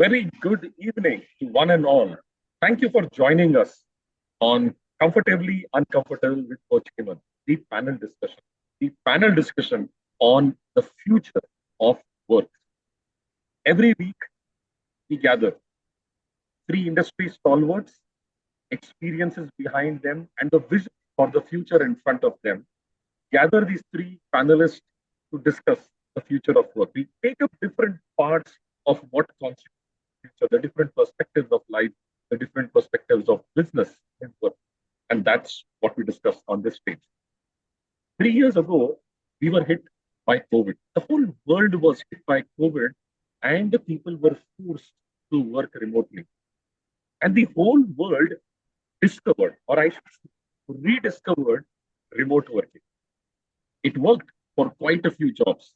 Very good evening to one and all. Thank you for joining us on Comfortably Uncomfortable with Coach Hemant, the panel discussion. The panel discussion on the future of work. Every week, we gather three industry stalwarts, experiences behind them, and the vision for the future in front of them. Gather these three panelists to discuss the future of work. We take up different parts of what constitutes future, the different perspectives of life, the different perspectives of business and work. And that's what we discussed on this stage. 3 years ago, we were hit by COVID. The whole world was hit by COVID, and the people were forced to work remotely. And the whole world discovered, or I should say, rediscovered remote working. It worked for quite a few jobs.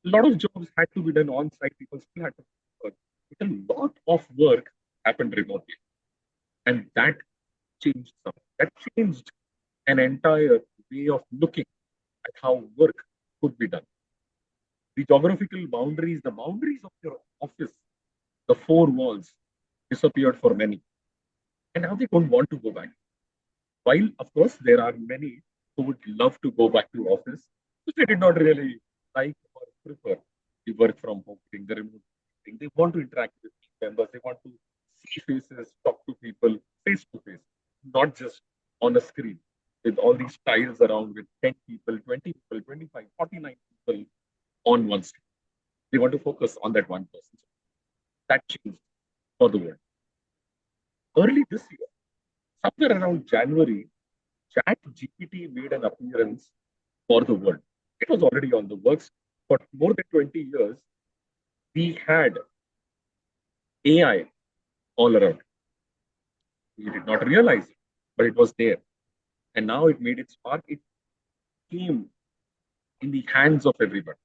A lot of jobs had to be done on site, people still had to work. But a lot of work happened remotely. And that changed something. That changed an entire way of looking at how work could be done. The geographical boundaries, the boundaries of your office, the four walls disappeared for many. And now they don't want to go back. While, of course, there are many who would love to go back to office, but they did not really like or prefer the work from home thing, the remote thing. They want to interact with team members. They want to see faces, talk to people face to face, not just on a screen with all these tiles around with 10 people, 20 people, 25, 49 people on one screen. They want to focus on that one person. That changed for the world. Early this year, somewhere around January, ChatGPT made an appearance for the world. It was already on the works for more than 20 years. We had AI all around. We did not realize it, but it was there. And now it made its mark. It came in the hands of everybody.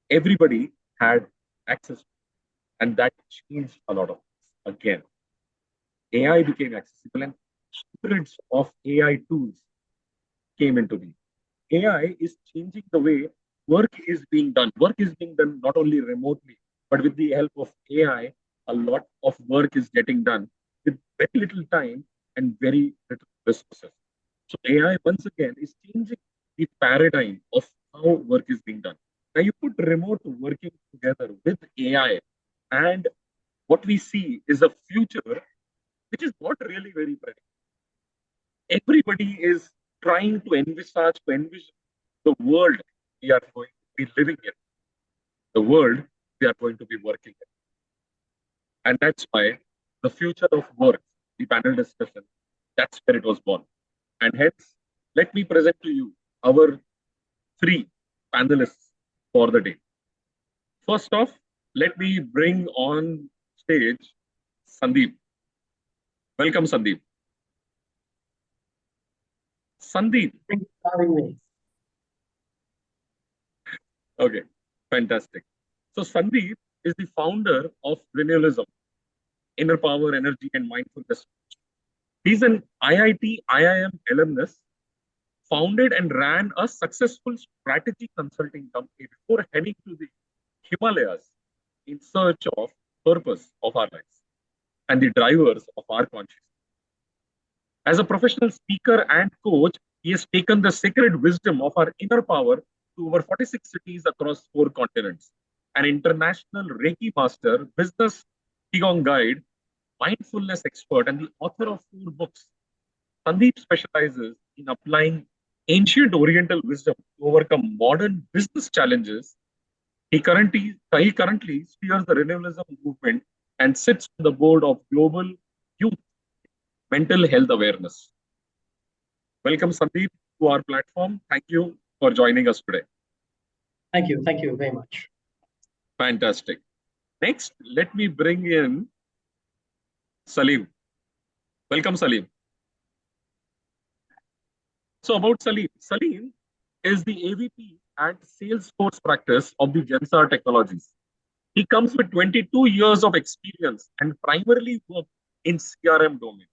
Everybody had access to it. And that changed a lot of things. Again, AI became accessible and hundreds of AI tools came into being. AI is changing the way work is being done. Work is being done not only remotely, but with the help of AI, a lot of work is getting done with very little time and very little resources. So AI, once again, is changing the paradigm of how work is being done. Now you put remote working together with AI, and what we see is a future which is not really very bright. Everybody is trying to envision the world we are going to be living in, the world we are going to be working in. And that's why the future of work, the panel discussion, that's where it was born. And hence, let me present to you our three panelists for the day. First off, let me bring on stage Sandeep. Welcome, Sandeep. Sandeep. Thank you for having me. Okay, fantastic. So Sandeep is the founder of Renewalism, Inner Power, Energy, and Mindfulness. He's an IIT IIM alumnus, founded and ran a successful strategy consulting company before heading to the Himalayas in search of purpose of our lives and the drivers of our consciousness. As a professional speaker and coach, he has taken the sacred wisdom of our inner power to over 46 cities across 4 continents. An international Reiki master, business Qigong guide, mindfulness expert, and the author of 4 books. Sandeep specializes in applying ancient Oriental wisdom to overcome modern business challenges. He currently steers the Renewalism movement and sits on the board of Global Youth Mental Health Awareness. Welcome, Sandeep, to our platform. Thank you for joining us today. Thank you. Thank you very much. Fantastic. Next, let me bring in Salim. Welcome, Salim. So about Salim. Salim is the AVP and Salesforce practice of the Gensar Technologies. He comes with 22 years of experience and primarily worked in CRM domain.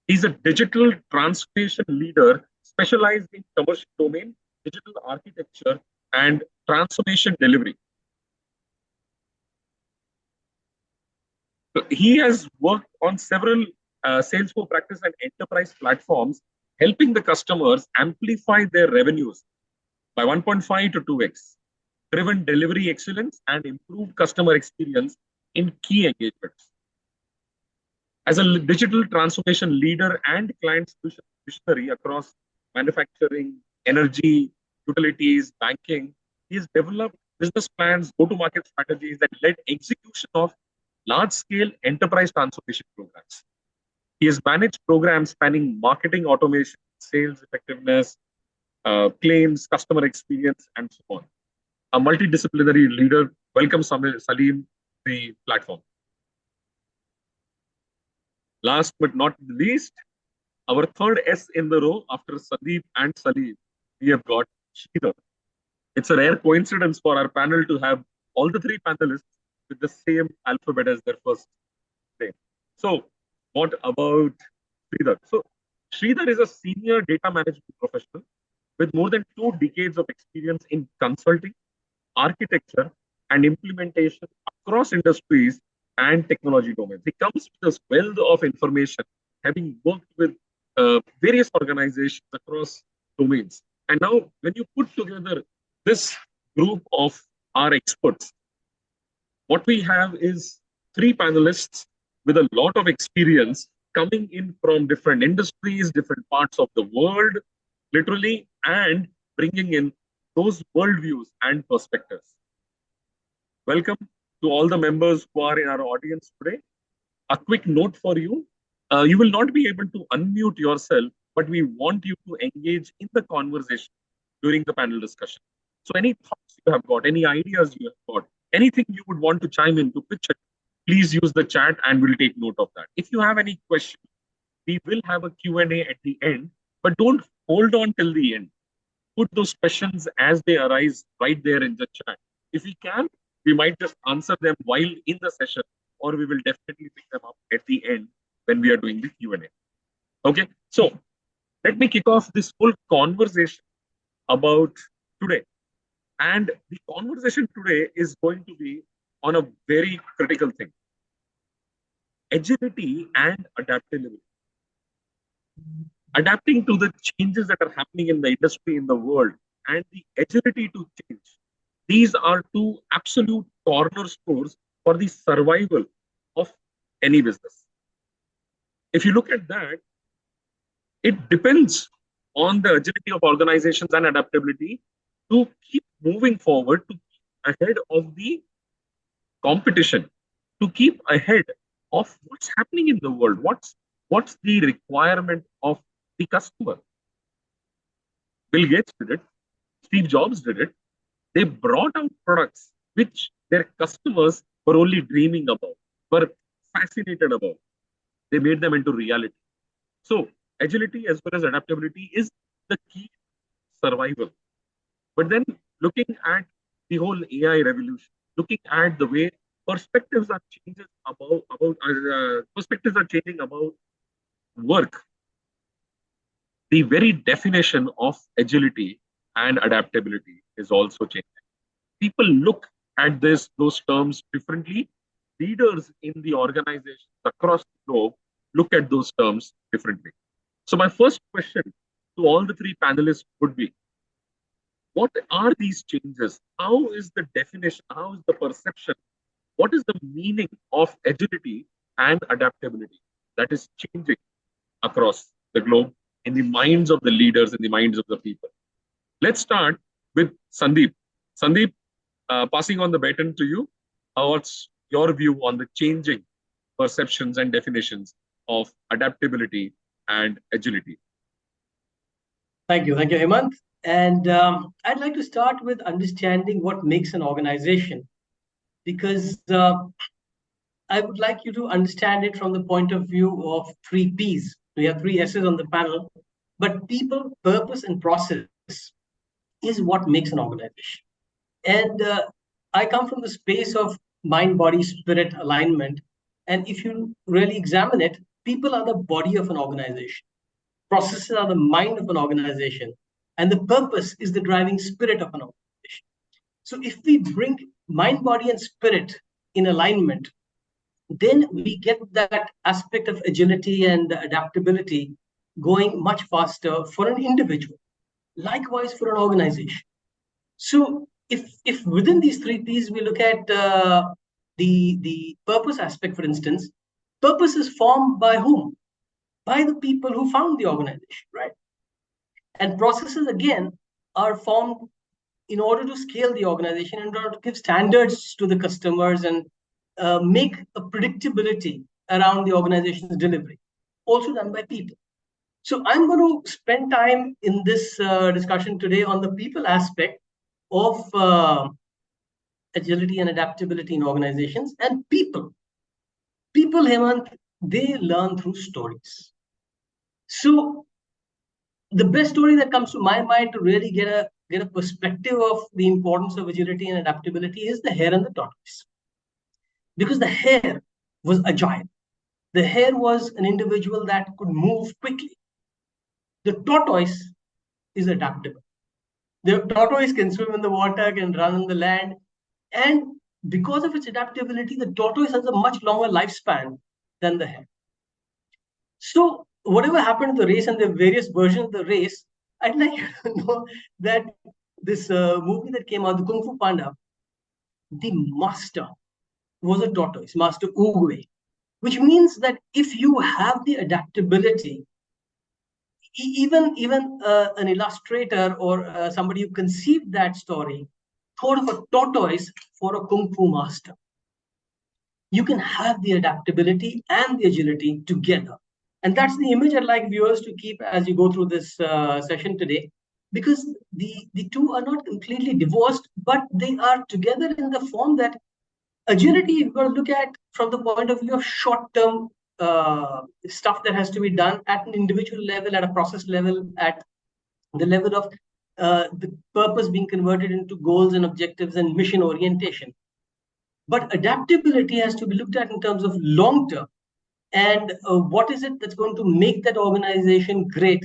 He's a digital transformation leader specialized in commercial domain, digital architecture, and transformation delivery. He has worked on several Salesforce practice and enterprise platforms, helping the customers amplify their revenues by 1.5 to 2x, driven delivery excellence, and improved customer experience in key engagements. As a digital transformation leader and client solution visionary across manufacturing, energy, utilities, banking, he has developed business plans, go-to-market strategies that led execution of large-scale enterprise transformation programs. He has managed programs spanning marketing automation, sales effectiveness, claims, customer experience, and so on. A multidisciplinary leader. Welcome, Salim, to the platform. Last but not least, our third S in the row after Sandeep and Salim, we have got Sridhar. It's a rare coincidence for our panel to have all the three panelists with the same alphabet as their first name. So, what about Sridhar? So, Sridhar is a senior data management professional with more than 2 decades of experience in consulting, architecture, and implementation across industries and technology domains. He comes with a wealth of information, having worked with various organizations across domains. And now, when you put together this group of our experts, what we have is three panelists with a lot of experience coming in from different industries, different parts of the world, literally, and bringing in those worldviews and perspectives. Welcome to all the members who are in our audience today. A quick note for you. You will not be able to unmute yourself, but we want you to engage in the conversation during the panel discussion. So any thoughts you have got, any ideas you have got, anything you would want to chime in to pitch it, please use the chat and we'll take note of that. If you have any questions, we will have a Q&A at the end, but don't hold on till the end. Put those questions as they arise right there in the chat. If we can, we might just answer them while in the session, or we will definitely pick them up at the end when we are doing the Q&A. Okay, so let me kick off this whole conversation about today. And the conversation today is going to be on a very critical thing: agility and adaptability. Adapting to the changes that are happening in the industry, in the world, and the agility to change. These are two absolute cornerstones for the survival of any business. If you look at that, it depends on the agility of organizations and adaptability to keep moving forward, to keep ahead of the competition, to keep ahead of what's happening in the world, what's the requirement of the customer. Bill Gates did it, Steve Jobs did it. They brought out products which their customers were only dreaming about, were fascinated about. They made them into reality. So agility as well as adaptability is the key survival. But then looking at the whole AI revolution, looking at the way perspectives are changing about work, the very definition of agility and adaptability is also changing. People look at those terms differently. Leaders in the organizations across the globe look at those terms differently. So my first question to all the three panelists would be, what are these changes? How is the definition? How is the perception? What is the meaning of agility and adaptability that is changing across the globe in the minds of the leaders, in the minds of the people? Let's start with Sandeep. Sandeep, passing on the baton to you. What's your view on the changing perceptions and definitions of adaptability and agility? Thank you, Hemant. And I'd like to start with understanding what makes an organization, because I would like you to understand it from the point of view of 3 Ps. We have 3 S's on the panel, but people, purpose, and process is what makes an organization. And I come from the space of mind, body, spirit alignment. And if you really examine it, people are the body of an organization. Processes are the mind of an organization. And the purpose is the driving spirit of an organization. So if we bring mind, body, and spirit in alignment, then we get that aspect of agility and adaptability going much faster for an individual. Likewise for an organization. So if within these three P's we look at the purpose aspect, for instance, purpose is formed by whom? By the people who found the organization, right? And processes again are formed in order to scale the organization, in order to give standards to the customers and make a predictability around the organization's delivery, also done by people. So I'm going to spend time in this discussion today on the people aspect of agility and adaptability in organizations. And people, Hemant, they learn through stories. So the best story that comes to my mind to really get a perspective of the importance of agility and adaptability is the hare and the tortoise. Because the hare was agile. The hare was an individual that could move quickly. The tortoise is adaptable. The tortoise can swim in the water, can run on the land. And because of its adaptability, the tortoise has a much longer lifespan than the hare. So, whatever happened in the race and the various versions of the race, I'd like you to know that this movie that came out, the Kung Fu Panda, the master was a tortoise, Master Oogway, which means that if you have the adaptability, even an illustrator or somebody who conceived that story thought of a tortoise for a kung fu master. You can have the adaptability and the agility together, and that's the image I'd like viewers to keep as you go through this session today, because the two are not completely divorced, but they are together in the form that agility you've got to look at from the point of view of short-term stuff that has to be done at an individual level, at a process level, at the level of the purpose being converted into goals and objectives and mission orientation. But adaptability has to be looked at in terms of long term. And what is it that's going to make that organization great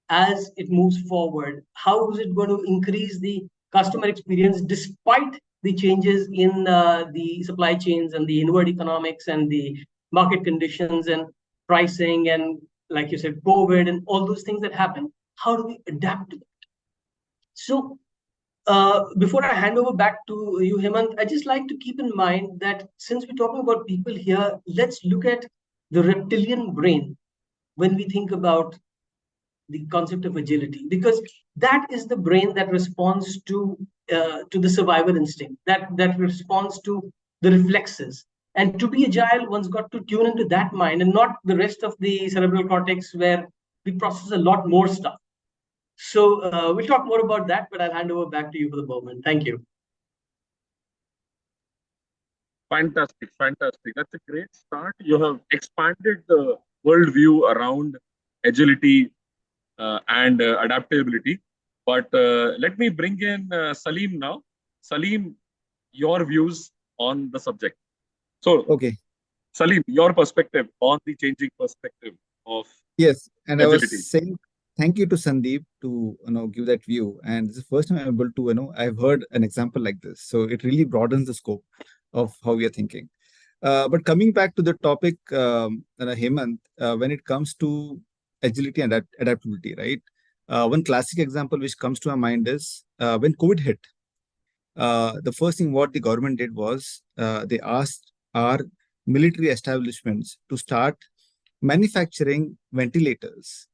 as it moves forward? How is it going to increase the customer experience despite the changes in the supply chains and the inward economics and the market conditions and pricing and, like you said, COVID and all those things that happen? How do we adapt to that? So before I hand over back to you, Hemant, I just like to keep in mind that since we're talking about people here, let's look at the reptilian brain when we think about the concept of agility, because that is the brain that responds to the survival instinct, that responds to the reflexes. And to be agile, one's got to tune into that mind and not the rest of the cerebral cortex where we process a lot more stuff. So we'll talk more about that, but I'll hand over back to you for the moment. Thank you. Fantastic, fantastic. That's a great start. You have expanded the worldview around agility and adaptability. But let me bring in Salim now. Salim, your views on the subject. So, Okay. Salim, your perspective on the changing perspective of Yes, and I agility. was saying thank you to Sandeep to give that view. And this is the first time I'm able to I've heard an example like this, so it really broadens the scope of how we are thinking. But coming back to the topic, Hemant, when it comes to agility and adaptability, right? One classic example which comes to my mind is when COVID hit. The first thing what the government did was they asked our military establishments to start manufacturing ventilators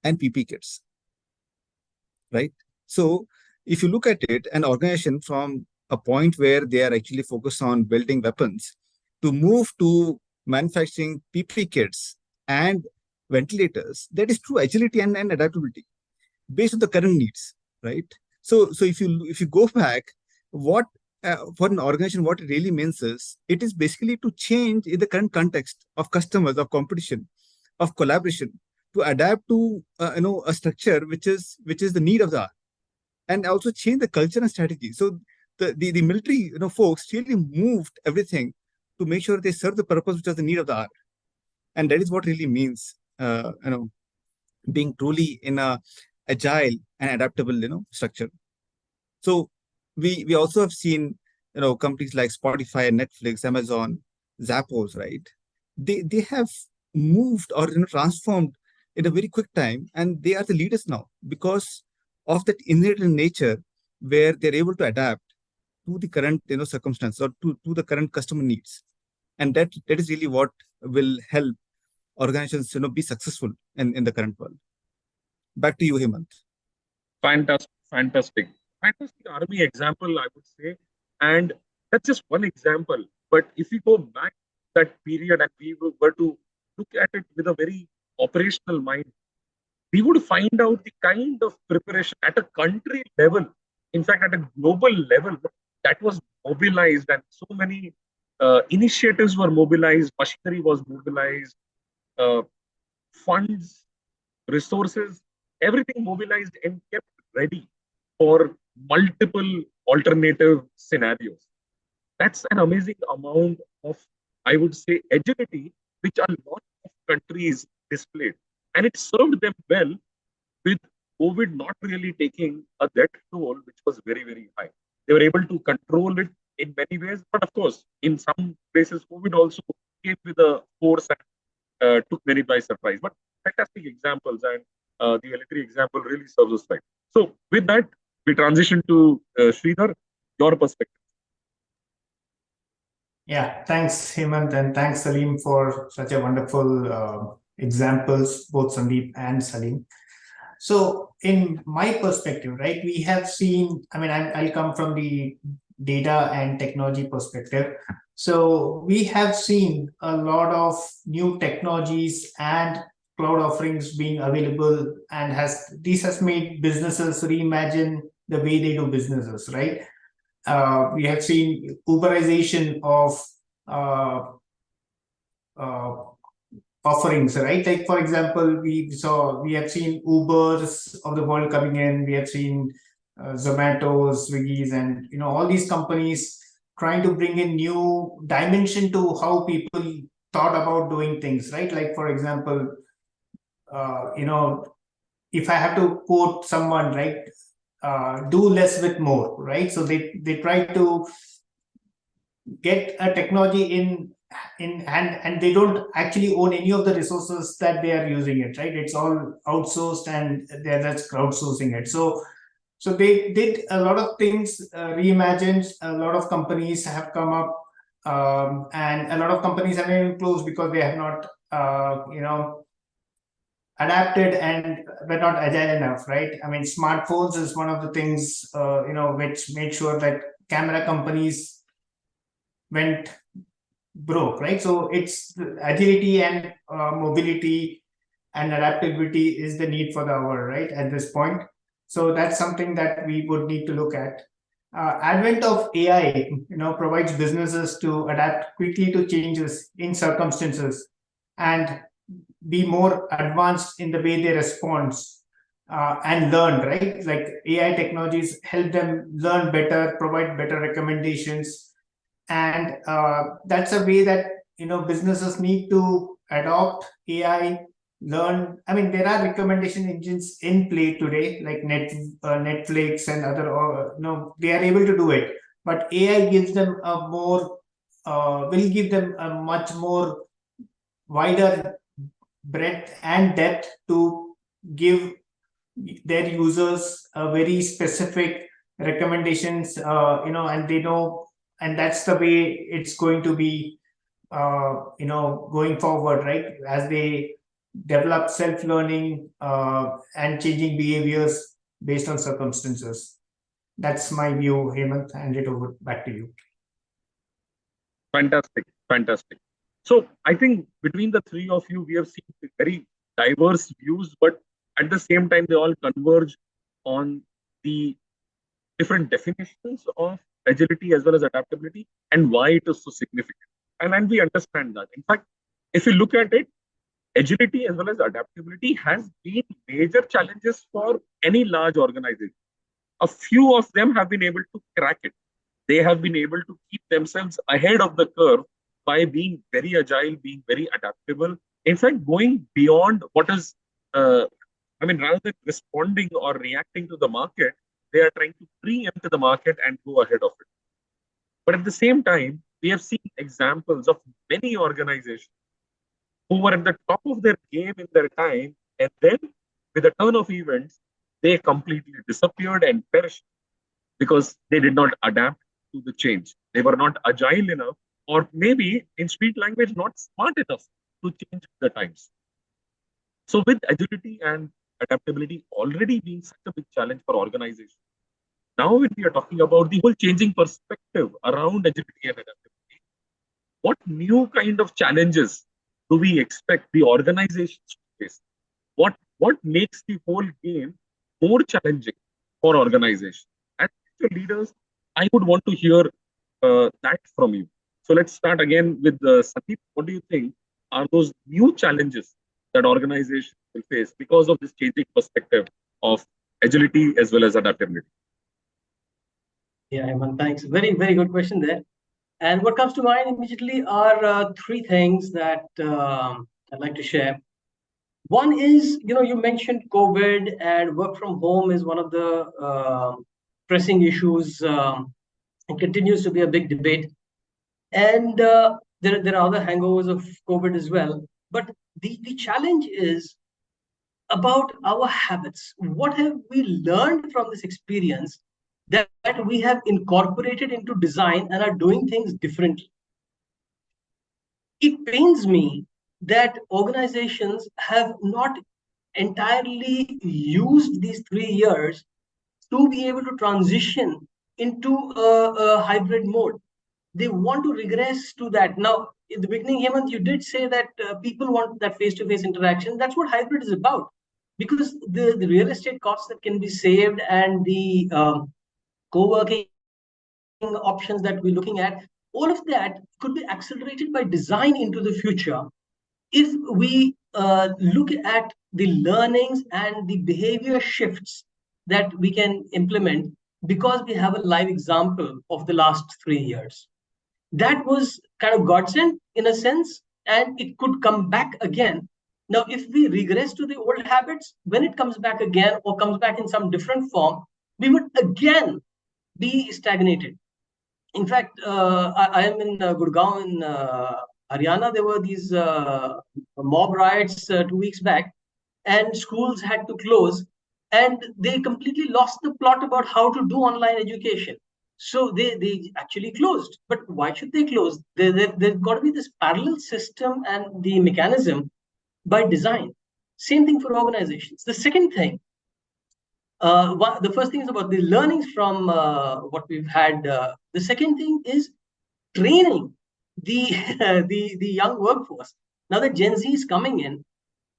and PP kits, right? So if you look at it, an organization from a point where they are actually focused on building weapons to move to manufacturing PP kits and ventilators, that is true agility and adaptability based on the current needs, right? So if you go back, what for an organization, what it really means is it is basically to change in the current context of customers, of competition, of collaboration, to adapt to a structure which is the need of the hour, and also change the culture and strategy. So the military folks really moved everything to make sure they serve the purpose which was the need of the hour, and that is what really means being truly in a agile and adaptable structure. So we also have seen companies like Spotify, Netflix, Amazon Zappos, right? They have moved or transformed in a very quick time, and they are the leaders now because of that innate nature where they're able to adapt to the current circumstance or to the current customer needs, and that is really what will help organizations be successful in the current world. Back to you, Hemant. Fantastic, fantastic, fantastic army example, I would say. And that's just one example. But if we go back that period and we were to look at it with a very operational mind, we would find out the kind of preparation at a country level, in fact, at a global level, that was mobilized, and so many initiatives were mobilized, machinery was mobilized, uh, funds, resources, everything mobilized and kept ready for multiple alternative scenarios. That's an amazing amount of, I would say, agility, which a lot of countries displayed. And it served them well with COVID not really taking a death toll, which was very, very high. They were able to control it in many ways. But of course, in some places, COVID also came with a force and took many by surprise. But fantastic examples, and the military example really serves us right. So, with that, we transition to Sridhar, your perspective. Yeah, thanks, Hemant, and thanks, Salim, for such a wonderful examples, both Sandeep and Salim. So, in my perspective, right, we have seen, I mean, I'll come from the data and technology perspective. So, we have seen a lot of new technologies and cloud offerings being available, and this has made businesses reimagine the way they do businesses, right? We have seen Uberization of offerings, right? Like, for example, we have seen Ubers of the world coming in. We have seen Zomatos, Swiggies, and all these companies trying to bring in new dimension to how people thought about doing things, right? Like, for example, if I have to quote someone, right, do less with more, right? So they try to get a technology in and they don't actually own any of the resources that they are using it, right? It's all outsourced, and that's crowdsourcing it. So they did a lot of things, reimagined. A lot of companies have come up, and a lot of companies have been closed because they have not adapted and were not agile enough, right? I mean, smartphones is one of the things which made sure that camera companies went broke, right? So it's agility and mobility and adaptability is the need for the hour, right, at this point. So that's something that we would need to look at. Advent of AI, provides businesses to adapt quickly to changes in circumstances and be more advanced in the way they respond and learn, right? Like, AI technologies help them learn better, provide better recommendations, and that's a way that businesses need to adopt AI, learn. I mean, there are recommendation engines in play today, like Netflix and other, they are able to do it, but AI gives them a more will give them a much more wider breadth and depth to give their users a very specific recommendations, and they know, and that's the way it's going to be, going forward, right? As they develop self-learning and changing behaviors based on circumstances. That's my view, Hemant. Hand it over back to you. Fantastic, fantastic. So I think between the three of you, we have seen very diverse views, but at the same time, they all converge on the different definitions of agility as well as adaptability and why it is so significant. And we understand that. In fact, if you look at it, agility as well as adaptability has been major challenges for any large organization. A few of them have been able to crack it. They have been able to keep themselves ahead of the curve by being very agile, being very adaptable. In fact, going beyond what is, rather than responding or reacting to the market, they are trying to preempt the market and go ahead of it. But at the same time, we have seen examples of many organizations who were at the top of their game in their time, and then with a turn of events, they completely disappeared and perished because they did not adapt to the change. They were not agile enough, or maybe in street language, not smart enough to change with the times. So, with agility and adaptability already being such a big challenge for organizations, now when we are talking about the whole changing perspective around agility and adaptability, what new kind of challenges do we expect the organizations to face? What makes the whole game more challenging for organizations? As future leaders, I would want to hear that from you. So let's start again with Sandeep. What do you think are those new challenges that organizations will face because of this changing perspective of agility as well as adaptability? Yeah, Hemant, thanks. Very, very good question there. And what comes to mind immediately are three things that I'd like to share. One is, you mentioned COVID, and work from home is one of the pressing issues. It continues to be a big debate. And there are other hangovers of COVID as well. But the challenge is about our habits. What have we learned from this experience that we have incorporated into design and are doing things differently? It pains me that organizations have not entirely used these 3 years to be able to transition into a hybrid mode. They want to regress to that. Now, in the beginning, Hemant, you did say that people want that face-to-face interaction. That's what hybrid is about. Because the real estate costs that can be saved and the co-working options that we're looking at, all of that could be accelerated by design into the future if we look at the learnings and the behavior shifts that we can implement because we have a live example of the last 3 years. That was kind of godsend in a sense, and it could come back again. Now, if we regress to the old habits, when it comes back again or comes back in some different form, we would again be stagnated. In fact, I am in Gurgaon in Haryana. There were these mob riots 2 weeks back, and schools had to close, and they completely lost the plot about how to do online education. So they actually closed. But why should they close? There's got to be this parallel system and the mechanism by design. Same thing for organizations. The second thing, the first thing is about the learnings from what we've had. The second thing is training the the young workforce. Now that Gen Z is coming in,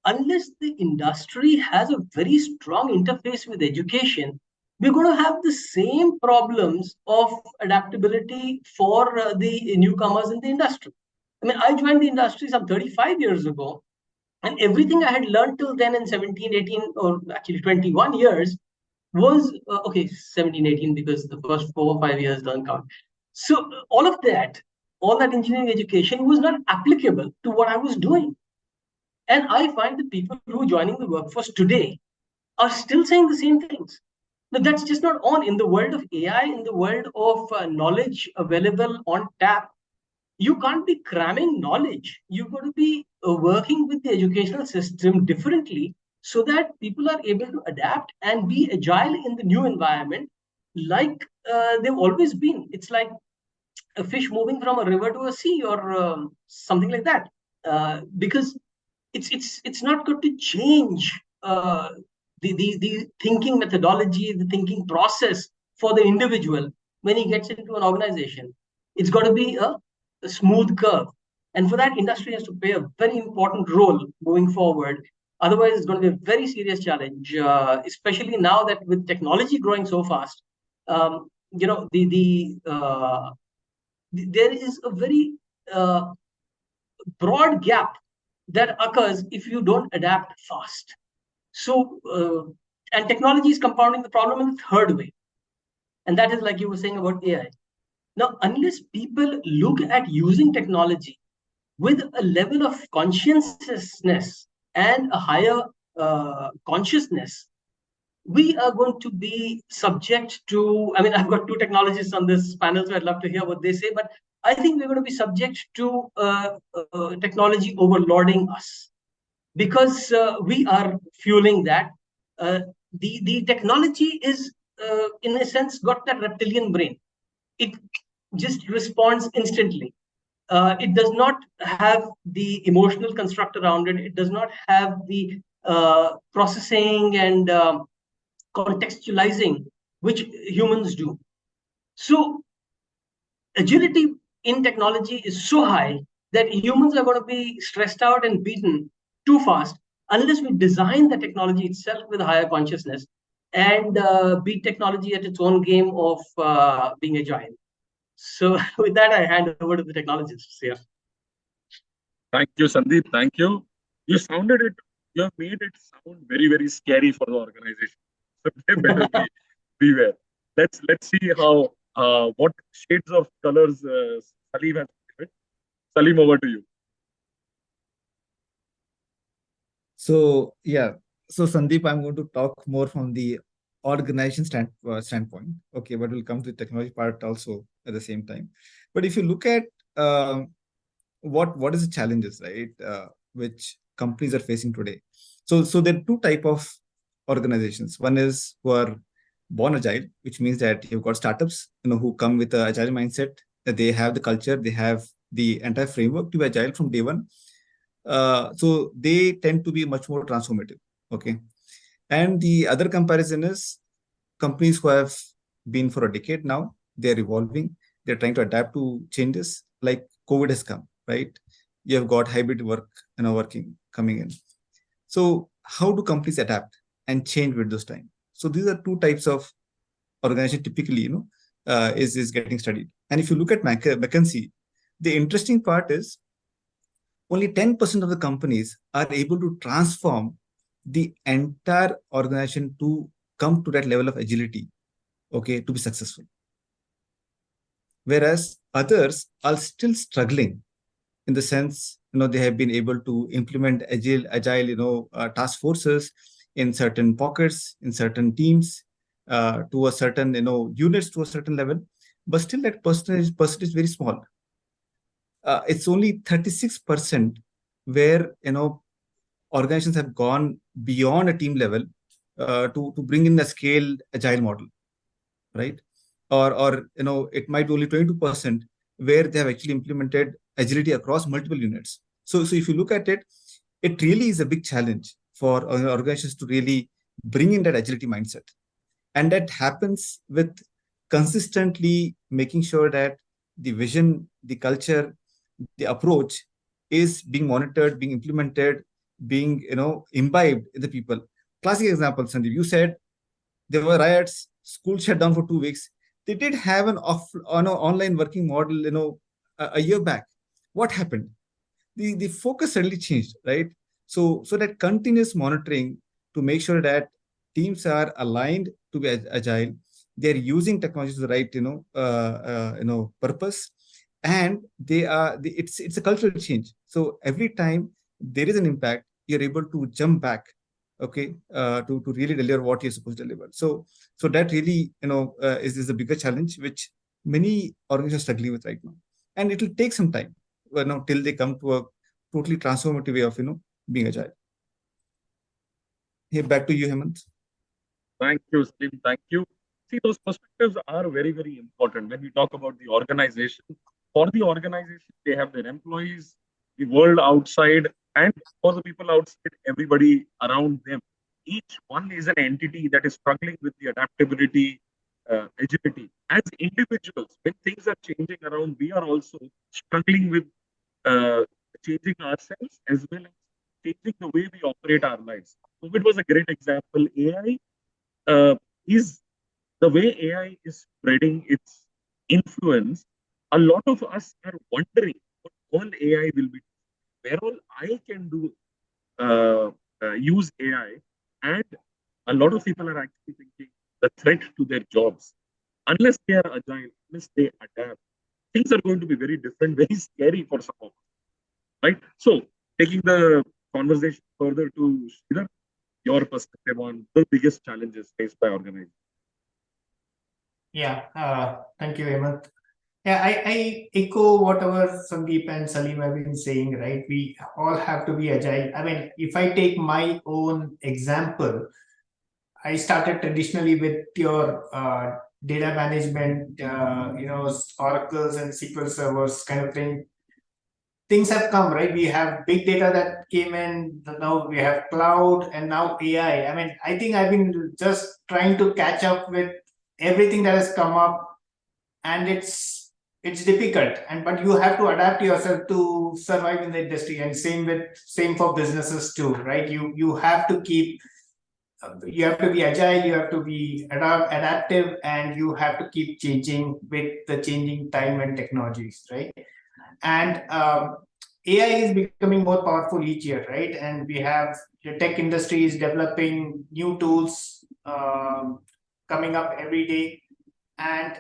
unless the industry has a very strong interface with education, we're going to have the same problems of adaptability for the newcomers in the industry. I mean, I joined the industry some 35 years ago, and everything I had learned till then in 17, 18, or actually 21 years was, okay, 17, 18, because the first 4 or 5 years don't count. So all that engineering education was not applicable to what I was doing. And I find that people who are joining the workforce today are still saying the same things. Now, that's just not on. In the world of AI, in the world of knowledge available on tap, you can't be cramming knowledge. You've got to be working with the educational system differently so that people are able to adapt and be agile in the new environment like they've always been. It's like a fish moving from a river to a sea or something like that. Because it's not good to change the thinking methodology, the thinking process for the individual when he gets into an organization. It's got to be a smooth curve. And for that, industry has to play a very important role moving forward. Otherwise, it's going to be a very serious challenge, especially now that with technology growing so fast. There is a very broad gap that occurs if you don't adapt fast. So, and technology is compounding the problem in the third way. And that is like you were saying about AI. Now, unless people look at using technology with a level of consciousness and a higher consciousness, we are going to be subject to, I mean, I've got two technologists on this panel, so I'd love to hear what they say, but I think we're going to be subject to technology overloading us, because we are fueling that. Uh, the technology is, in a sense, got that reptilian brain. It just responds instantly. It does not have the emotional construct around it. It does not have the processing and contextualizing which humans do. So agility in technology is so high that humans are going to be stressed out and beaten too fast unless we design the technology itself with higher consciousness and beat technology at its own game of being agile. So with that, I hand over to the technologists here. Thank you, Sandeep. Thank you. You sounded it. You have made it sound very, very scary for the organization. So they better beware. Let's see how what shades of colors Salim has given. Salim, over to you. So yeah, so Sandeep, I'm going to talk more from the organization standpoint. Okay, but we'll come to the technology part also at the same time. But if you look at what is the challenges, right, which companies are facing today. So there are two type of organizations. One is who are born agile, which means that you've got startups, who come with an agile mindset. That they have the culture, they have the entire framework to be agile from day one. So they tend to be much more transformative. Okay, and the other comparison is companies who have been for a decade now. They're evolving. They're trying to adapt to changes. Like COVID has come, right? You have got hybrid work, working coming in. So how do companies adapt and change with those time? So these are two types of organization typically, is getting studied. And if you look at McKinsey, the interesting part is only 10% of the companies are able to transform the entire organization to come to that level of agility, okay, to be successful. Whereas others are still struggling in the sense, they have been able to implement agile, task forces in certain pockets, in certain teams, to a certain, units to a certain level, but still that percentage is very small. It's only 36% where, organizations have gone beyond a team level to bring in a scaled agile model, right? Or it might be only 22% where they have actually implemented agility across multiple units. So if you look at it, it really is a big challenge for organizations to really bring in that agility mindset. And that happens with consistently making sure that the vision, the culture, the approach is being monitored, being implemented, being imbibed in the people. Classic example, Sandeep, you said there were riots, school shut down for 2 weeks. They did have an online working model, a year back. What happened? The focus suddenly changed, right? So that continuous monitoring to make sure that teams are aligned to be agile, they're using technology to the right, purpose, and it's a cultural change. So every time there is an impact, you're able to jump back, okay, to really deliver what you're supposed to deliver. So that really, is a bigger challenge which many organizations are struggling with right now, and it will take some time, till they come to a totally transformative way of being agile. Hey, back to you, Hemant. Thank you, Salim. Thank you. See, those perspectives are very, very important when we talk about the organization. For the organization, they have their employees, the world outside, and for the people outside, everybody around them. Each one is an entity that is struggling with the adaptability, agility. As individuals, when things are changing around, we are also struggling with changing ourselves as well as changing the way we operate our lives. COVID was a great example. AI is the way AI is spreading its influence. A lot of us are wondering what all AI will be, where all I can do use AI, and a lot of people are actually thinking the threat to their jobs. Unless they are agile, unless they adapt, things are going to be very different, very scary for some of us, right? So, taking the conversation further to Sridhar, your perspective on the biggest challenges faced by organizations. Yeah, thank you, Hemant. Yeah, I echo whatever Sandeep and Salim have been saying, right? We all have to be agile. I mean, if I take my own example, I started traditionally with your data management, oracles and SQL servers kind of thing. Things have come, right? We have big data that came in, now we have cloud, and now AI. I mean, I think I've been just trying to catch up with everything that has come up, and it's difficult. And but you have to adapt yourself to survive in the industry, and same for businesses too, right? You have to keep you have to be agile, you have to be adaptive, and you have to keep changing with the changing time and technologies, right? And AI is becoming more powerful each year, right? And we have the tech industry is developing new tools coming up every day, and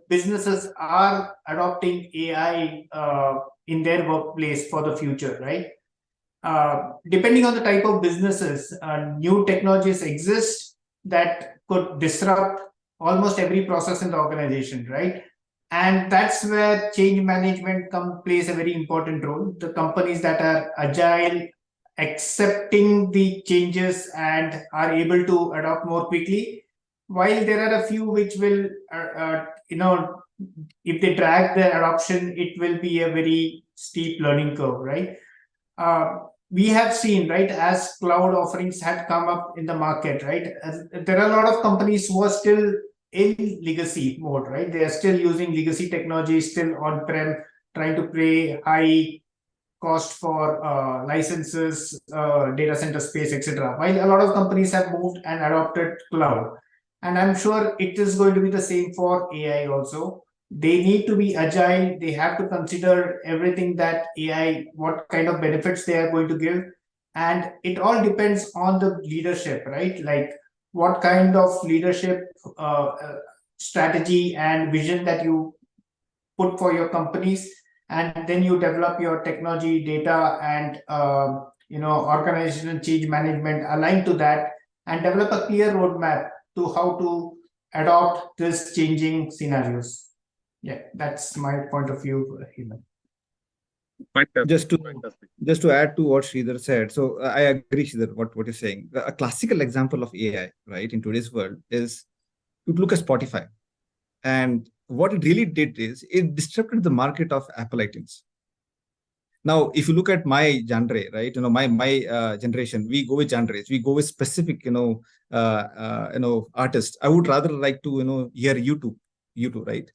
businesses are adopting AI in their workplace for the future, right? Depending on the type of businesses, new technologies exist that could disrupt almost every process in the organization, right? And that's where change management plays a very important role. The companies that are agile, accepting the changes and are able to adopt more quickly, while there are a few which will, if they drag the adoption, it will be a very steep learning curve, right? We have seen, right, as cloud offerings had come up in the market, right? There are a lot of companies who are still in legacy mode, right? They are still using legacy technology, still on-prem, trying to pay high cost for licenses, data center space, etc. While a lot of companies have moved and adopted cloud. And I'm sure it is going to be the same for AI also. They need to be agile. They have to consider everything that AI, what kind of benefits they are going to give. And it all depends on the leadership, right? Like what kind of leadership strategy and vision that you put for your companies, and then you develop your technology, data, and organizational change management aligned to that, and develop a clear roadmap to how to adopt this changing scenarios. Yeah, that's my point of view, Hemant. Fantastic. Just to Fantastic. just to add to what Sridhar said, so I agree, Sridhar, what you're saying. A classical example of AI, right, in today's world is you look at Spotify, and what it really did is it disrupted the market of Apple iTunes. Now, if you look at my genre, right, my generation, we go with genres, we go with specific, artists. I would rather like to, hear YouTube, right?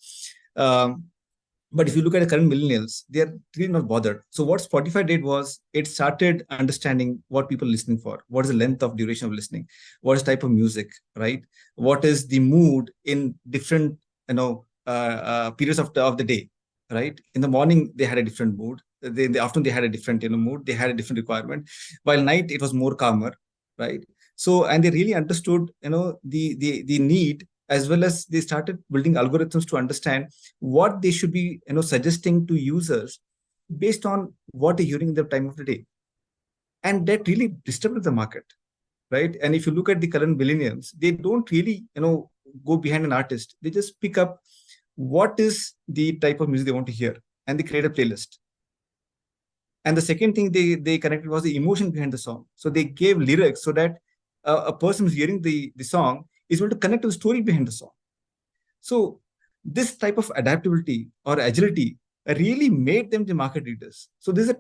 But if you look at the current millennials, they are really not bothered. So what Spotify did was it started understanding what people are listening for, what is the length of duration of listening, what is type of music, right? What is the mood in different, periods of the day, right? In the morning they had a different mood. In the afternoon they had a different, mood. They had a different requirement. While night it was more calmer, right? So and they really understood, the need, as well as they started building algorithms to understand what they should be, suggesting to users based on what they're hearing in the time of the day. And that really disturbed the market, right? And if you look at the current millennials, they don't really, go behind an artist. They just pick up what is the type of music they want to hear, and they create a playlist. And the second thing they connected was the emotion behind the song. So they gave lyrics so that a person who's hearing the song is going to connect to the story behind the song. So this type of adaptability or agility really made them the market leaders. So this is a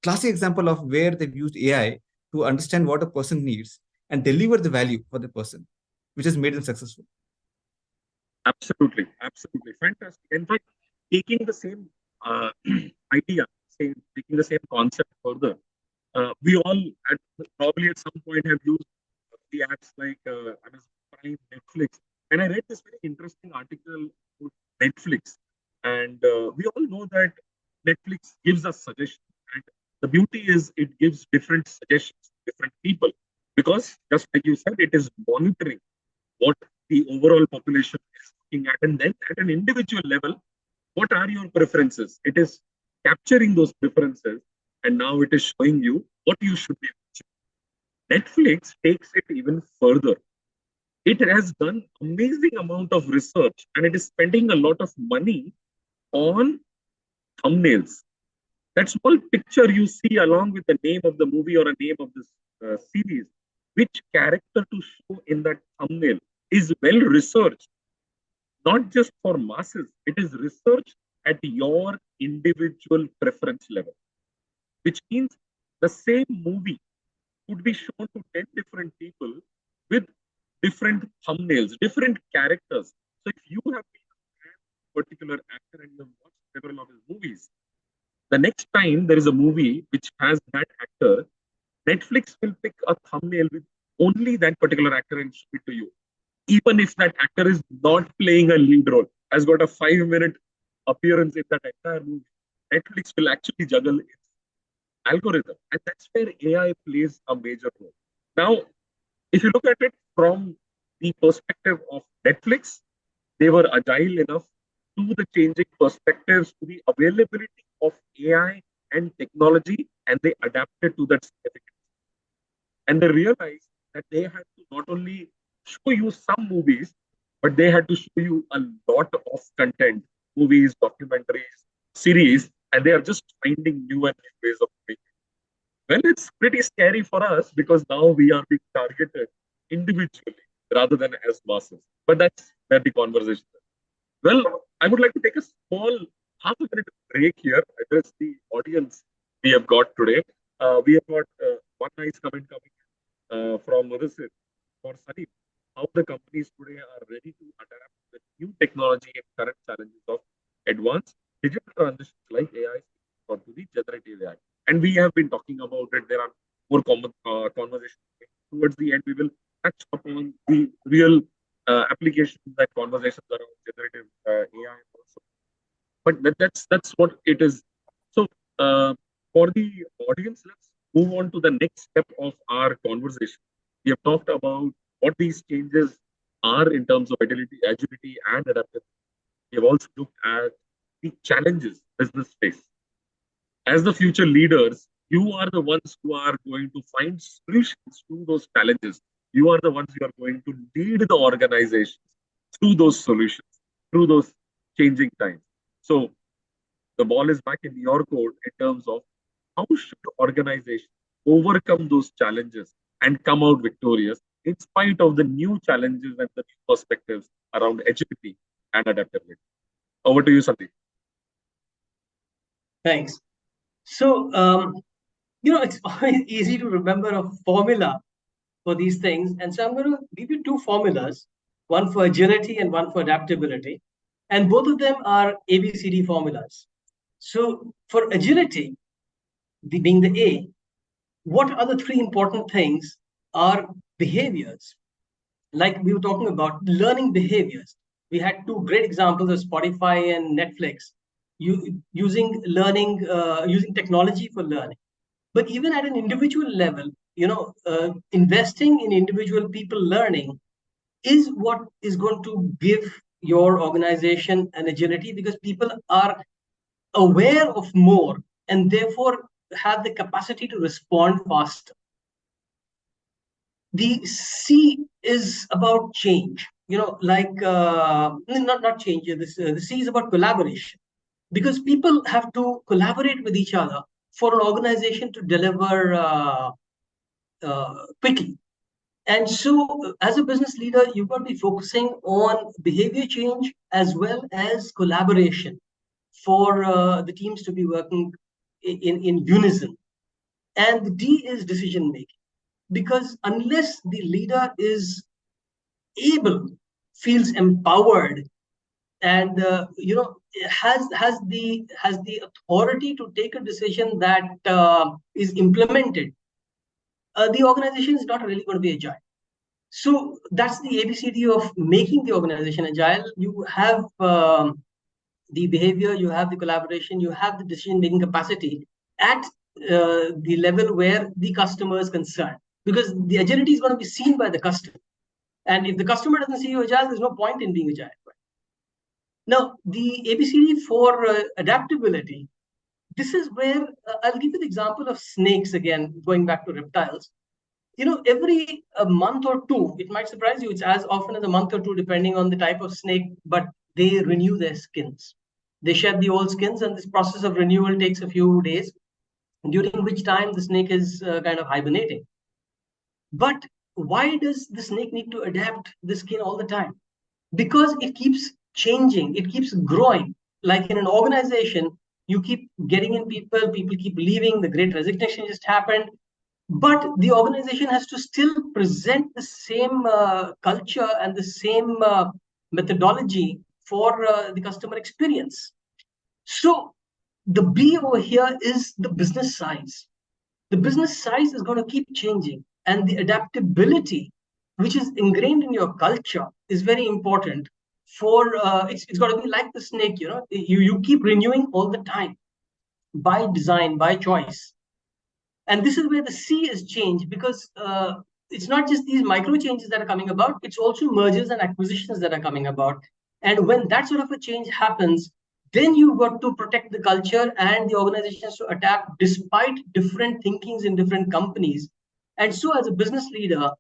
classic example of where they've used AI to understand what a person needs and deliver the value for the person, which has made them successful. Absolutely, absolutely fantastic. In fact, taking the same idea, taking the same concept further, we all probably at some point have used the apps like Amazon Prime, Netflix, and I read this very interesting article about Netflix, and we all know that Netflix gives us suggestions, and the beauty is it gives different suggestions, different people, because just like you said, it is monitoring what the overall population is looking at, and then at an individual level, what are your preferences? It is capturing those preferences, and now it is showing you what you should be watching. Netflix takes it even further. It has done amazing amount of research, and it is spending a lot of money on thumbnails. That small picture you see along with the name of the movie or a name of this series, which character to show in that thumbnail is well researched, not just for masses. It is researched at your individual preference level, which means the same movie could be shown to 10 different people with different thumbnails, different characters. So if you have been a particular actor and you have watched several of his movies, the next time there is a movie which has that actor, Netflix will pick a thumbnail with only that particular actor and show it to you. Even if that actor is not playing a lead role, has got a 5-minute appearance in that entire movie, Netflix will actually juggle its algorithm. And that's where AI plays a major role. Now, if you look at it from the perspective of Netflix, they were agile enough to the changing perspectives, to the availability of AI and technology, and they adapted to that significantly. And they realized that they had to not only show you some movies, but they had to show you a lot of content, movies, documentaries, series, and they are just finding new and new ways of doing it. Well, it's pretty scary for us because now we are being targeted individually rather than as masses. But that's where the conversation is. Well, I would like to take a small half a minute break here, address the audience we have got today. We have got one nice comment coming from Mudasir for Sunny. How the companies today are ready to adapt the new technology and current challenges of advanced digital transitions like AI or to the generative AI. And we have been talking about it. There are more common conversations. Towards the end, we will touch upon the real applications and conversations around generative AI also. But that's what it is. So for the audience, let's move on to the next step of our conversation. We have talked about what these changes are in terms of agility and adaptability. We have also looked at the challenges business face. As the future leaders, you are the ones who are going to find solutions to those challenges. You are the ones who are going to lead the organizations through those solutions, through those changing times. So the ball is back in your court in terms of how should organizations overcome those challenges and come out victorious in spite of the new challenges and the new perspectives around agility and adaptability. Over to you, Sandeep. Thanks. So, it's always easy to remember a formula for these things. And so I'm going to give you two formulas, one for agility and one for adaptability. And both of them are ABCD formulas. So for agility, being the A, what are the three important things are behaviors. Like we were talking about learning behaviors. We had two great examples of Spotify and Netflix, using learning, using technology for learning. But even at an individual level, investing in individual people learning is what is going to give your organization an agility, because people are aware of more and therefore have the capacity to respond faster. The C is about change, not change. The C is about collaboration, because people have to collaborate with each other for an organization to deliver quickly. And so, as a business leader, you've got to be focusing on behavior change as well as collaboration for the teams to be working in unison. And the D is decision making, because unless the leader is able, feels empowered, and has the authority to take a decision that is implemented, the organization is not really going to be agile. So that's the ABCD of making the organization agile. You have the behavior, you have the collaboration, you have the decision-making capacity at the level where the customer is concerned, because the agility is going to be seen by the customer. And if the customer doesn't see you agile, there's no point in being agile. Right? Now, the ABCD for adaptability, this is where I'll give you the example of snakes again, going back to reptiles. Every month or two, it might surprise you, it's as often as a month or two, depending on the type of snake, but they renew their skins. They shed the old skins, and this process of renewal takes a few days, during which time the snake is kind of hibernating. But why does the snake need to adapt the skin all the time? Because it keeps changing, it keeps growing. Like in an organization, you keep getting in people, people keep leaving, the great resignation just happened. But the organization has to still present the same culture and the same methodology for the customer experience. So the B over here is the business size. The business size is going to keep changing, and the adaptability, which is ingrained in your culture, is very important. For it's got to be like the snake, you keep renewing all the time, by design, by choice. And this is where the C is changed, because it's not just these micro changes that are coming about, it's also mergers and acquisitions that are coming about. And when that sort of a change happens, then you've got to protect the culture, and the organization has to adapt despite different thinkings in different companies. And so as a business leader,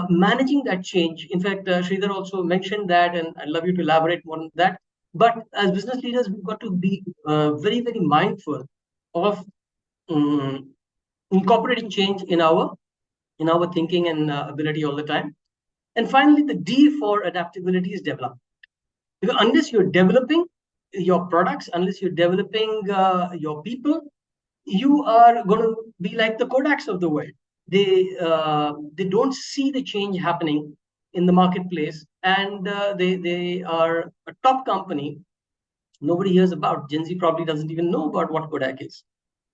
managing that change, in fact, Sridhar also mentioned that, and I'd love you to elaborate more on that. But as business leaders, we've got to be very, very mindful of incorporating change in our thinking and ability all the time. And finally, the D for adaptability is development. Because unless you're developing your products, unless you're developing your people, you are going to be like the Kodaks of the world. They don't see the change happening in the marketplace, and they are a top company nobody hears about. Gen Z probably doesn't even know about what Kodak is.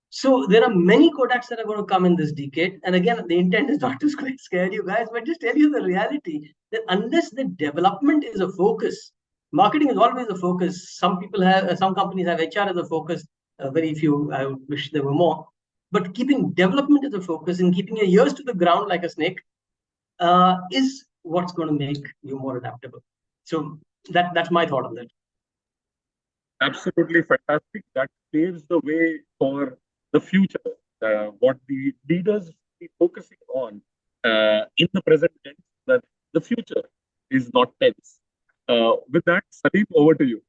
So there are many Kodaks that are going to come in this decade. And again, the intent is not to scare you guys, but just tell you the reality that unless the development is a focus, marketing is always a focus. Some companies have HR as a focus. Very few, I wish there were more. But keeping development as a focus and keeping your ears to the ground like a snake is what's going to make you more adaptable. So that's my thought on that. Absolutely fantastic. That paves the way for the future. What the leaders be focusing on in the present tense, that the future is not tense. With that, Sadeep, over to you.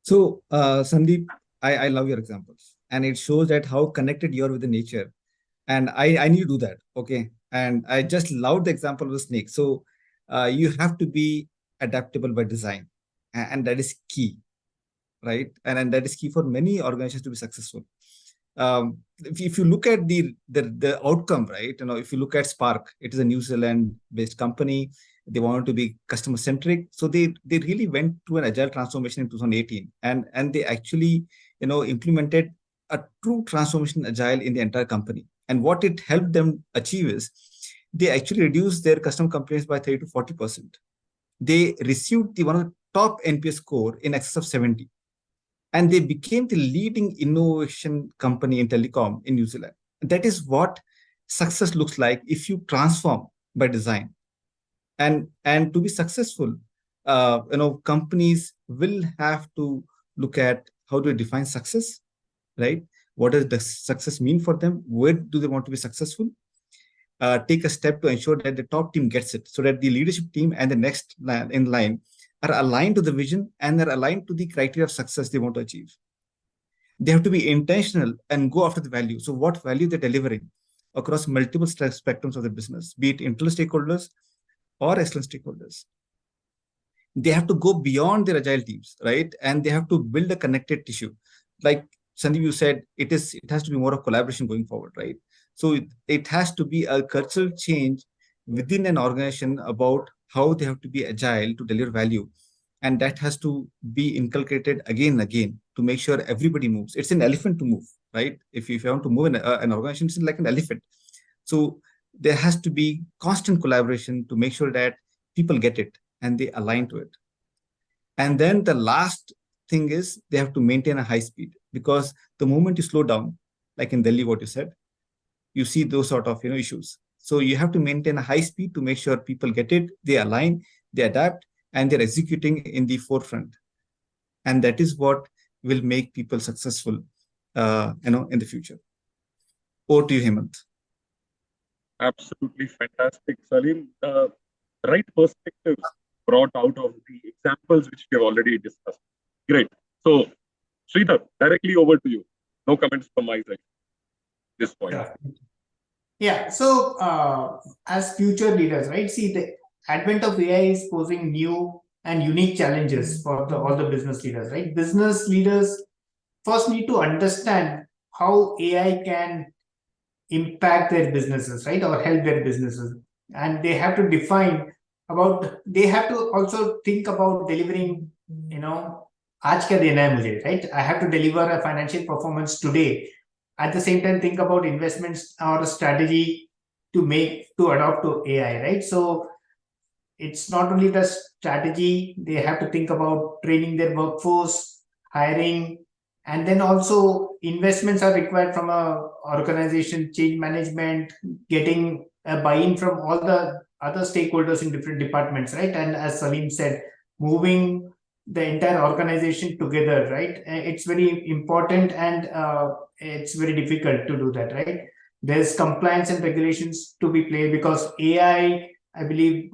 So, Sandeep, I love your examples, and it shows that how connected you are with the nature. And I need to do that. Okay. And I just love the example of the snake. So, you have to be adaptable by design, and that is key, right? And that is key for many organizations to be successful. If you look at the outcome, right? If you look at Spark, it is a New Zealand-based company. They wanted to be customer centric, so they really went through an agile transformation in 2018, and they actually implemented a true transformation agile in the entire company. And what it helped them achieve is they actually reduced their customer complaints by 30 to 40%. They received the one of the top NPS score in excess of 70. And they became the leading innovation company in telecom in New Zealand. That is what success looks like if you transform by design. And to be successful, companies will have to look at how do they define success, right? What does the success mean for them? Where do they want to be successful? Take a step to ensure that the top team gets it, so that the leadership team and the next in line are aligned to the vision and are aligned to the criteria of success they want to achieve. They have to be intentional and go after the value. So what value they're delivering across multiple spectrums of the business, be it internal stakeholders or external stakeholders. They have to go beyond their agile teams, right? And they have to build a connected tissue. Like Sandeep, you said, it has to be more of collaboration going forward, right? So it has to be a cultural change within an organization about how they have to be agile to deliver value. And that has to be inculcated again and again to make sure everybody moves. It's an elephant to move, right? If you want to move an organization, it's like an elephant. So there has to be constant collaboration to make sure that people get it and they align to it. And then the last thing is they have to maintain a high speed, because the moment you slow down, like in Delhi, what you said, you see those sort of issues. So you have to maintain a high speed to make sure people get it, they align, they adapt, and they're executing in the forefront. And that is what will make people successful, in the future. Over to you, Hemant. Absolutely fantastic, Salim. Right perspectives brought out of the examples which we have already discussed. Great. So, Sridhar, directly over to you. No comments from my side. This point. Yeah. Yeah. So, as future leaders, right? See, the advent of AI is posing new and unique challenges for all the business leaders, right? Business leaders first need to understand how AI can impact their businesses, right, or help their businesses, and they have to define about. They have to also think about delivering. आज क्या देना है मुझे, right? I have to deliver a financial performance today. At the same time, think about investments or a strategy to adopt to AI, right? So it's not only the strategy, they have to think about training their workforce, hiring, and then also investments are required from a organization, change management, getting a buy-in from all the other stakeholders in different departments, right? And as Salim said, moving the entire organization together, right? It's very important, and it's very difficult to do that, right? There's compliance and regulations to be played, because AI, I believe,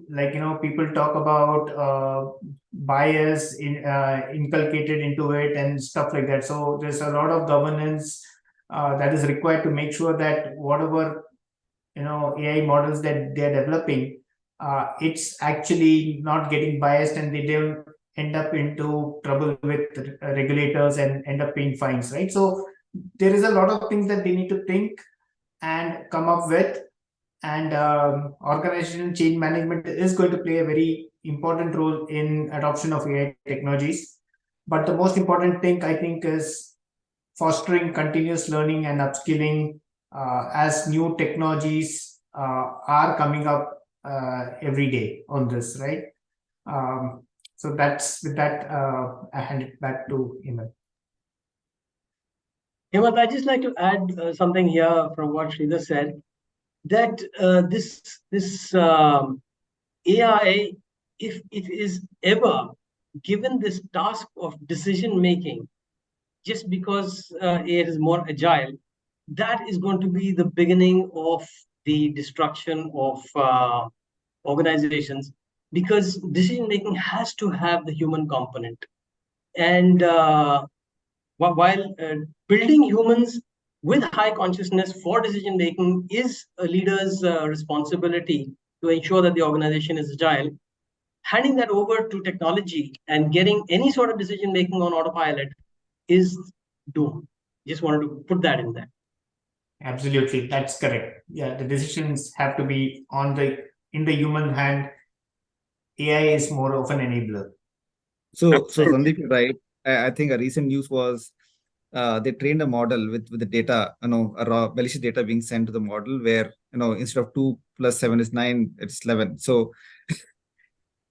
people talk about bias inculcated into it and stuff like that. So there's a lot of governance that is required to make sure that whatever AI models that they're developing, it's actually not getting biased, and they don't end up into trouble with regulators and end up paying fines, right? So there is a lot of things that they need to think and come up with. And organizational change management is going to play a very important role in adoption of AI technologies. But the most important thing, I think, is fostering continuous learning and upskilling as new technologies are coming up every day on this, right? So that's with that, I hand it back to Hemant. Hemant, I'd just like to add something here from what Sridhar said, that this AI, if it is ever given this task of decision making, just because it is more agile, that is going to be the beginning of the destruction of organizations, because decision making has to have the human component. And while building humans with high consciousness for decision making is a leader's responsibility to ensure that the organization is agile, handing that over to technology and getting any sort of decision making on autopilot is doomed. Just wanted to put that in there. Absolutely, that's correct. Yeah, the decisions have to be in the human hand. AI is more of an enabler. So Sandeep, you're right. I think a recent news was they trained a model with the data, a raw malicious data being sent to the model, where instead of 2 + 7 is 9, it's 11. So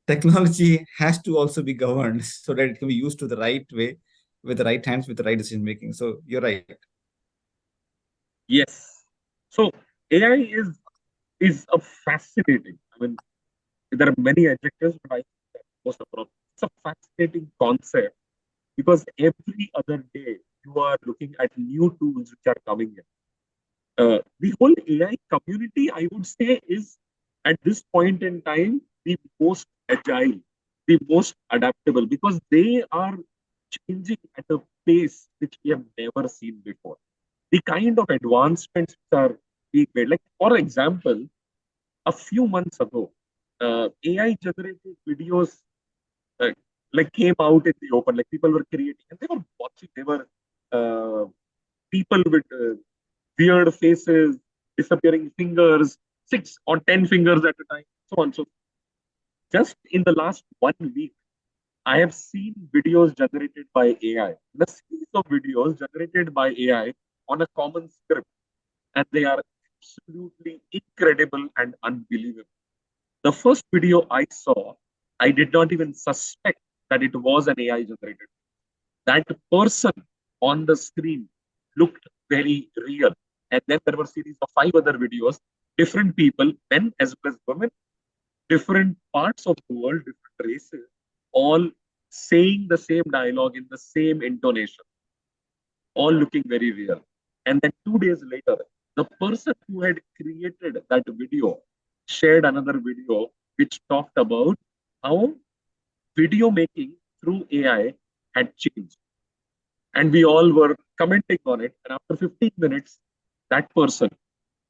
technology has to also be governed so that it can be used to the right way, with the right hands, with the right decision making. So you're right. Yes. So AI is a fascinating. I mean, there are many adjectives, but I think that's most appropriate. It's a fascinating concept, because every other day you are looking at new tools which are coming in. The whole AI community, I would say, is at this point in time the most agile, the most adaptable, because they are changing at a pace which we have never seen before. The kind of advancements which are being made, like for example, a few months ago, AI generated videos uh, came out in the open, like people were creating and they were watching. They were people with weird faces, disappearing fingers, 6 or 10 fingers at a time, so on. So just in the last 1 week, I have seen videos generated by AI, the series of videos generated by AI on a common script, and they are absolutely incredible and unbelievable. The first video I saw, I did not even suspect that it was an AI generated. That person on the screen looked very real. And then there were a series of 5 other videos, different people, men as well as women, different parts of the world, different races, all saying the same dialogue in the same intonation, all looking very real. And then 2 days later, the person who had created that video shared another video which talked about how video making through AI had changed. And we all were commenting on it. And after 15 minutes, that person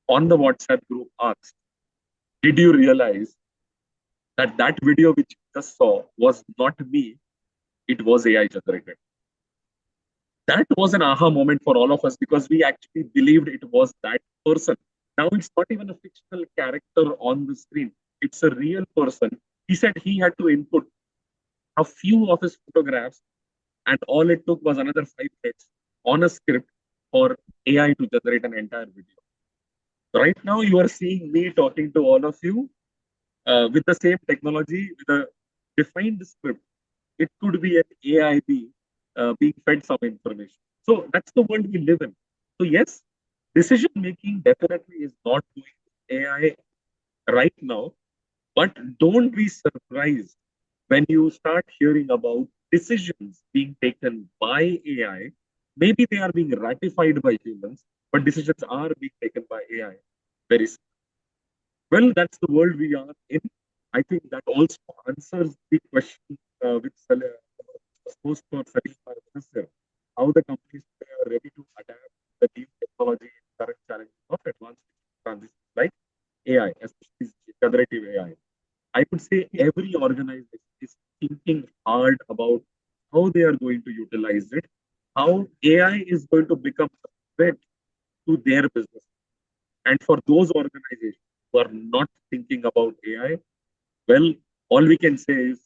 on the WhatsApp group asked, did you realize that that video which you just saw was not me, it was AI generated? That was an aha moment for all of us because we actually believed it was that person. Now it's not even a fictional character on the screen, it's a real person. He said he had to input a few of his photographs, and all it took was another 5 minutes on a script for AI to generate an entire video. Right now, you are seeing me talking to all of you with the same technology, with a defined script. It could be an AI being fed some information. So that's the world we live in. So yes, decision making definitely is not doing AI right now, but don't be surprised when you start hearing about decisions being taken by AI. Maybe they are being ratified by humans, but decisions are being taken by AI very soon. Well, that's the world we are in. I think that also answers the question which was posed for Salim by Minister, how the companies today are ready to adapt the new technology and current challenges of advanced transitions like AI, especially generative AI. I would say every organization is thinking hard about how they are going to utilize it, how AI is going to become a threat to their business. And for those organizations who are not thinking about AI, well, all we can say is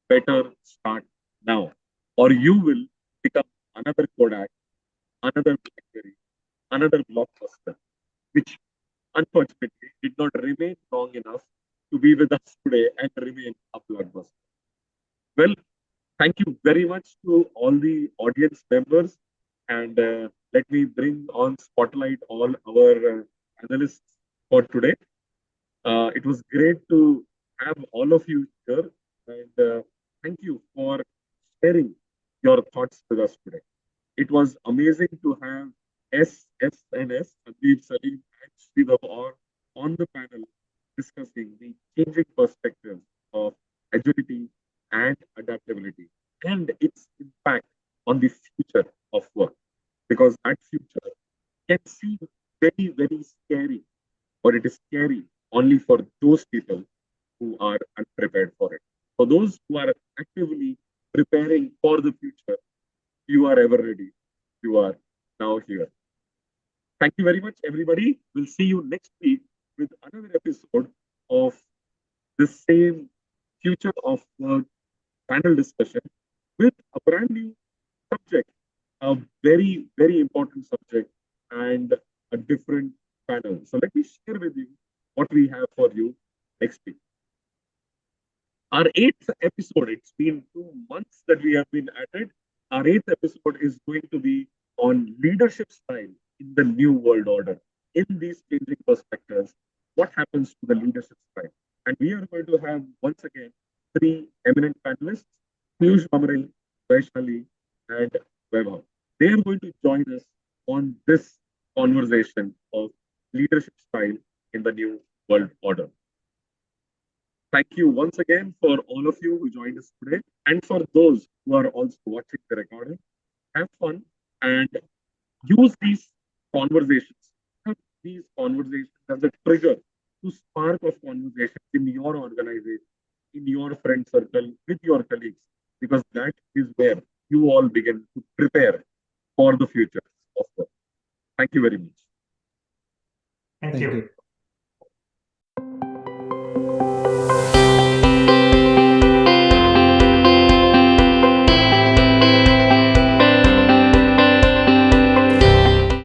better start now, or you will become another Kodak, another BlackBerry, another Blockbuster, which unfortunately did not remain long enough to be with us today and remain a Blockbuster. Well, thank you very much to all the audience members. And let me bring on spotlight all our analysts for today. It was great to have all of you here. And thank you for sharing your thoughts with us today. It was amazing to have SSNS, Sandeep, Salim, and Sridhar on the panel discussing the changing perspectives of agility and adaptability and its impact on the future of work. Because that future can seem very, very scary, but it is scary only for those people who are unprepared for it. For those who are actively preparing for the future, you are ever ready. You are now here. Thank you very much, everybody. We'll see you next week with another episode of the same future of work panel discussion with a brand new subject, a very, very important subject, and a different panel. So let me share with you what we have for you next week. Our eighth episode, it's been 2 months that we have been at it. Our eighth episode is going to be on leadership style in the new world order. In these changing perspectives, what happens to the leadership style? And we are going to have, once again, 3 eminent panelists, Piyush Mamre, Vaishali, and Vaibhav. They are going to join us on this conversation of leadership style in the new world order. Thank you once again for all of you who joined us today. And for those who are also watching the recording, have fun and use these conversations. Have these conversations as a trigger to spark of conversations in your organization, in your friend circle, with your colleagues, because that is where you all begin to prepare for the future of work. Thank you very much. Thank Thank you. you.